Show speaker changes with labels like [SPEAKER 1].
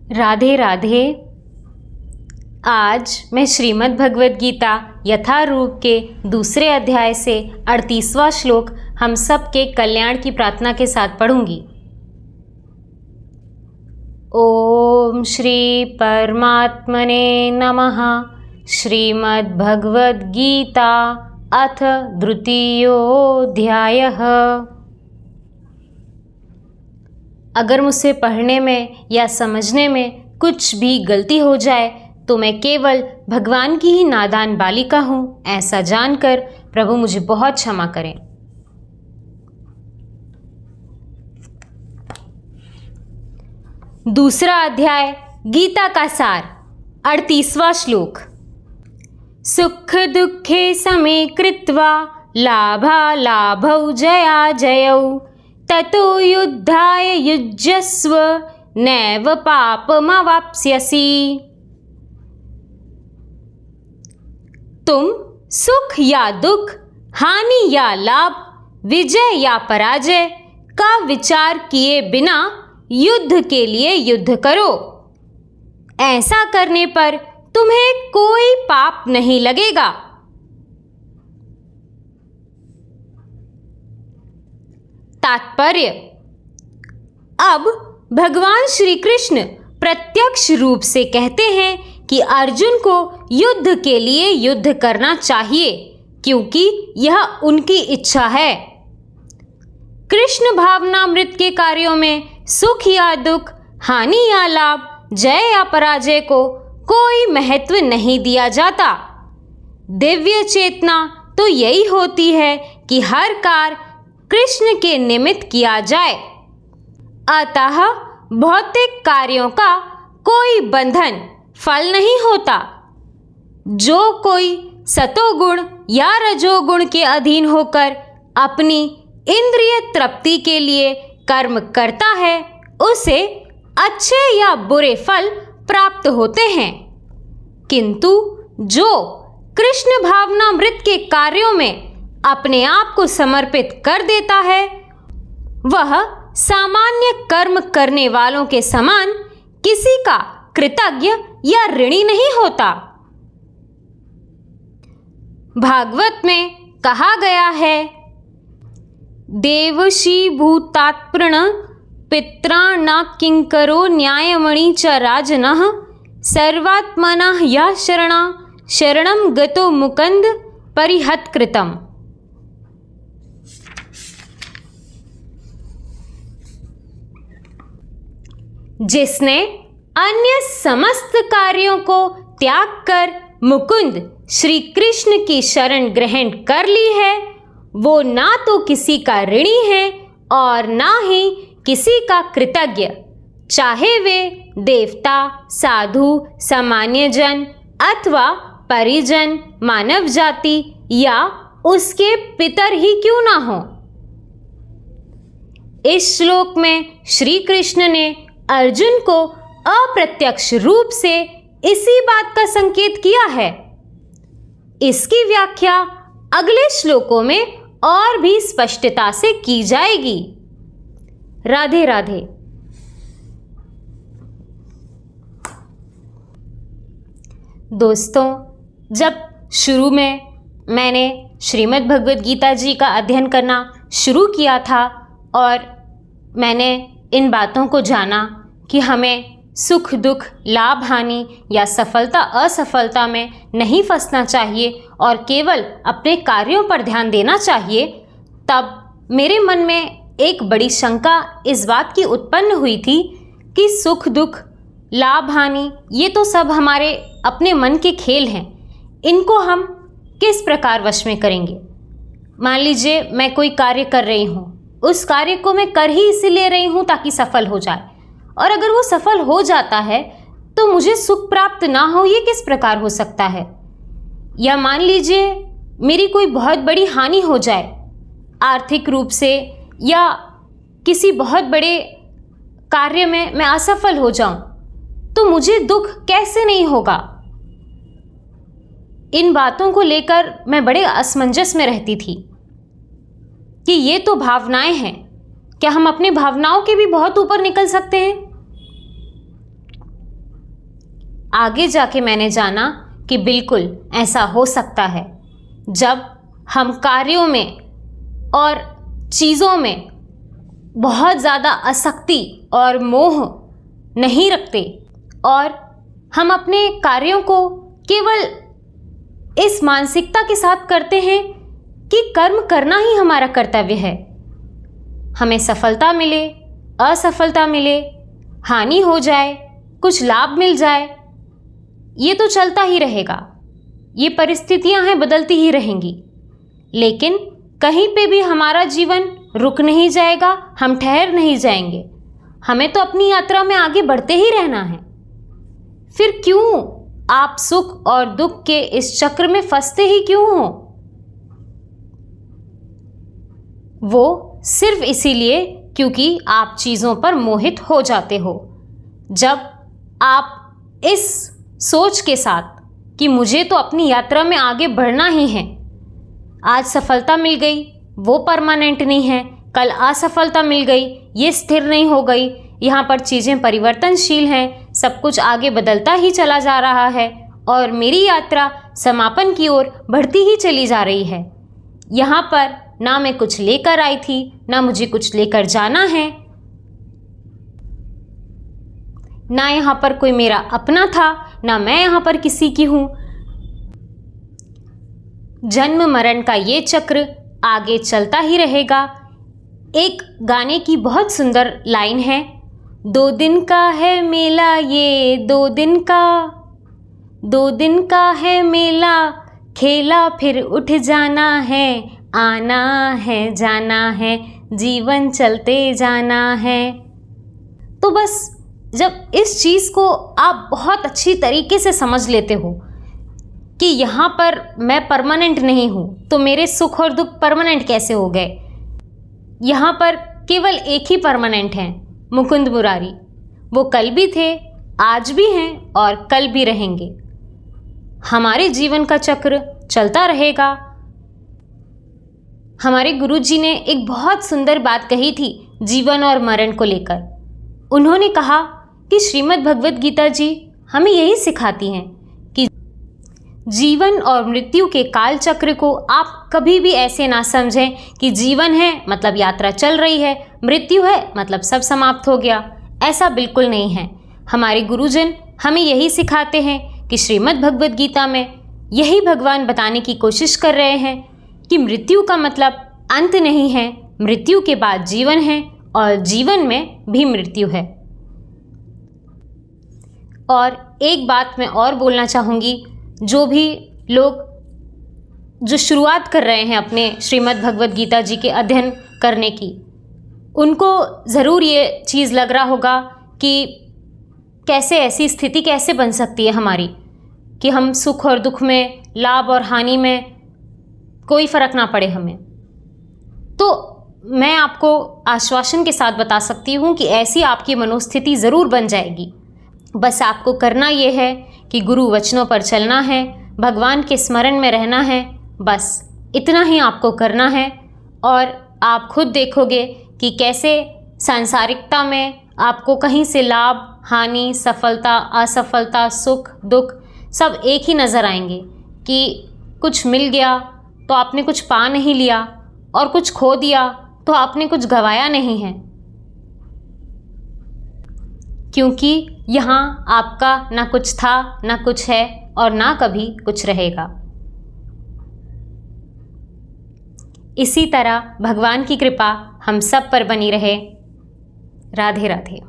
[SPEAKER 1] राधे राधे। आज मैं श्रीमद् भगवद गीता यथारूप के दूसरे अध्याय से 38वां श्लोक हम सब के कल्याण की प्रार्थना के साथ पढ़ूंगी। ओम श्री परमात्मने नमः। श्रीमद् भगवद गीता अथ द्वितीयोऽध्यायः। अगर मुझसे पढ़ने में या समझने में कुछ भी गलती हो जाए तो मैं केवल भगवान की ही नादान बालिका हूँ, ऐसा जानकर प्रभु मुझे बहुत क्षमा करें। दूसरा अध्याय गीता का सार 38वां श्लोक। सुख दुखे समे कृत्वा लाभालाभौ जया जयौ ततो युद्धाय युज्यस्व नैव पापमवाप्स्यसि। तुम सुख या दुख, हानि या लाभ, विजय या पराजय का विचार किए बिना युद्ध के लिए युद्ध करो। ऐसा करने पर तुम्हें कोई पाप नहीं लगेगा। तात्पर्य। अब भगवान श्री कृष्ण प्रत्यक्ष रूप से कहते हैं कि अर्जुन को युद्ध के लिए युद्ध करना चाहिए, क्योंकि यह उनकी इच्छा है। कृष्ण भावनामृत के कार्यों में सुख या दुख, हानि या लाभ, जय या पराजय को कोई महत्व नहीं दिया जाता। दिव्य चेतना तो यही होती है कि हर कार्य कृष्ण के निमित्त किया जाए। अतः भौतिक कार्यों का कोई बंधन फल नहीं होता। जो कोई सतोगुण या रजोगुण के अधीन होकर अपनी इंद्रिय तृप्ति के लिए कर्म करता है, उसे अच्छे या बुरे फल प्राप्त होते हैं। किंतु जो कृष्ण भावनामृत के कार्यों में अपने आप को समर्पित कर देता है, वह सामान्य कर्म करने वालों के समान किसी का कृतज्ञ या ऋणी नहीं होता। भागवत में कहा गया है, देवशी भूतात्प्रण पित्राणा किंकरो न्यायमणि च राजनः सर्वात्मनः यः शरणं गतो मुकुंद परिहत्कृतम्। जिसने अन्य समस्त कार्यों को त्याग कर मुकुंद श्री कृष्ण की शरण ग्रहण कर ली है, वो ना तो किसी का ऋणी है और ना ही किसी का कृतज्ञ, चाहे वे देवता, साधु, सामान्य जन अथवा परिजन, मानव जाति या उसके पितर ही क्यों ना हो। इस श्लोक में श्री कृष्ण ने अर्जुन को अप्रत्यक्ष रूप से इसी बात का संकेत किया है। इसकी व्याख्या अगले श्लोकों में और भी स्पष्टता से की जाएगी। राधे राधे। दोस्तों, जब शुरू में मैंने श्रीमद् भगवद गीता जी का अध्ययन करना शुरू किया था और मैंने इन बातों को जाना कि हमें सुख दुख, लाभ हानि या सफलता असफलता में नहीं फंसना चाहिए और केवल अपने कार्यों पर ध्यान देना चाहिए, तब मेरे मन में एक बड़ी शंका इस बात की उत्पन्न हुई थी कि सुख दुख, लाभ हानि ये तो सब हमारे अपने मन के खेल हैं। इनको हम किस प्रकार वश में करेंगे। मान लीजिए मैं कोई कार्य कर रही हूँ, उस कार्य को मैं कर ही इसीलिए रही हूँ ताकि सफल हो जाए, और अगर वो सफल हो जाता है तो मुझे सुख प्राप्त ना हो, ये किस प्रकार हो सकता है। या मान लीजिए मेरी कोई बहुत बड़ी हानि हो जाए, आर्थिक रूप से या किसी बहुत बड़े कार्य में मैं असफल हो जाऊं, तो मुझे दुख कैसे नहीं होगा। इन बातों को लेकर मैं बड़े असमंजस में रहती थी कि ये तो भावनाएं हैं, क्या हम अपनी भावनाओं के भी बहुत ऊपर निकल सकते हैं? आगे जाके मैंने जाना कि बिल्कुल ऐसा हो सकता है। जब हम कार्यों में और चीज़ों में बहुत ज़्यादा आसक्ति और मोह नहीं रखते और हम अपने कार्यों को केवल इस मानसिकता के साथ करते हैं कि कर्म करना ही हमारा कर्तव्य है, हमें सफलता मिले, असफलता मिले, हानि हो जाए, कुछ लाभ मिल जाए, ये तो चलता ही रहेगा, ये परिस्थितियां हैं, बदलती ही रहेंगी। लेकिन कहीं पे भी हमारा जीवन रुक नहीं जाएगा, हम ठहर नहीं जाएंगे, हमें तो अपनी यात्रा में आगे बढ़ते ही रहना है। फिर क्यों आप सुख और दुख के इस चक्र में फंसते ही क्यों हो? वो सिर्फ इसीलिए क्योंकि आप चीज़ों पर मोहित हो जाते हो। जब आप इस सोच के साथ कि मुझे तो अपनी यात्रा में आगे बढ़ना ही है, आज सफलता मिल गई वो परमानेंट नहीं है, कल असफलता मिल गई ये स्थिर नहीं हो गई, यहाँ पर चीज़ें परिवर्तनशील हैं, सब कुछ आगे बदलता ही चला जा रहा है और मेरी यात्रा समापन की ओर बढ़ती ही चली जा रही है। यहाँ पर ना मैं कुछ लेकर आई थी, ना मुझे कुछ लेकर जाना है, ना यहाँ पर कोई मेरा अपना था, ना मैं यहाँ पर किसी की हूँ। जन्म मरण का ये चक्र आगे चलता ही रहेगा। एक गाने की बहुत सुंदर लाइन है, 2 दिन का है मेला ये 2 दिन का है मेला, खेला फिर उठ जाना है, आना है जाना है, जीवन चलते जाना है। तो बस जब इस चीज़ को आप बहुत अच्छी तरीके से समझ लेते हो कि यहाँ पर मैं परमानेंट नहीं हूँ, तो मेरे सुख और दुख परमानेंट कैसे हो गए? यहाँ पर केवल एक ही परमानेंट हैं, मुकुंद मुरारी। वो कल भी थे, आज भी हैं और कल भी रहेंगे। हमारे जीवन का चक्र चलता रहेगा। हमारे गुरुजी ने एक बहुत सुंदर बात कही थी जीवन और मरण को लेकर। उन्होंने कहा कि श्रीमद् भगवत गीता जी हमें यही सिखाती हैं कि जीवन और मृत्यु के काल चक्र को आप कभी भी ऐसे ना समझें कि जीवन है मतलब यात्रा चल रही है, मृत्यु है मतलब सब समाप्त हो गया। ऐसा बिल्कुल नहीं है। हमारे गुरुजन हमें यही सिखाते हैं कि श्रीमद् भगवत गीता में यही भगवान बताने की कोशिश कर रहे हैं कि मृत्यु का मतलब अंत नहीं है, मृत्यु के बाद जीवन है और जीवन में भी मृत्यु है। और एक बात मैं और बोलना चाहूँगी, जो भी लोग जो शुरुआत कर रहे हैं अपने श्रीमद् भगवत गीता जी के अध्ययन करने की, उनको ज़रूर ये चीज़ लग रहा होगा कि कैसे ऐसी स्थिति कैसे बन सकती है हमारी कि हम सुख और दुख में, लाभ और हानि में कोई फ़र्क ना पड़े हमें। तो मैं आपको आश्वासन के साथ बता सकती हूँ कि ऐसी आपकी मनोस्थिति ज़रूर बन जाएगी। बस आपको करना ये है कि गुरु वचनों पर चलना है, भगवान के स्मरण में रहना है, बस इतना ही आपको करना है। और आप खुद देखोगे कि कैसे सांसारिकता में आपको कहीं से लाभ, हानि, सफलता, असफलता, सुख, दुख सब एक ही नज़र आएंगे कि कुछ मिल गया तो आपने कुछ पा नहीं लिया और कुछ खो दिया तो आपने कुछ गंवाया नहीं है, क्योंकि यहाँ आपका ना कुछ था, ना कुछ है और ना कभी कुछ रहेगा। इसी तरह भगवान की कृपा हम सब पर बनी रहे। राधे राधे।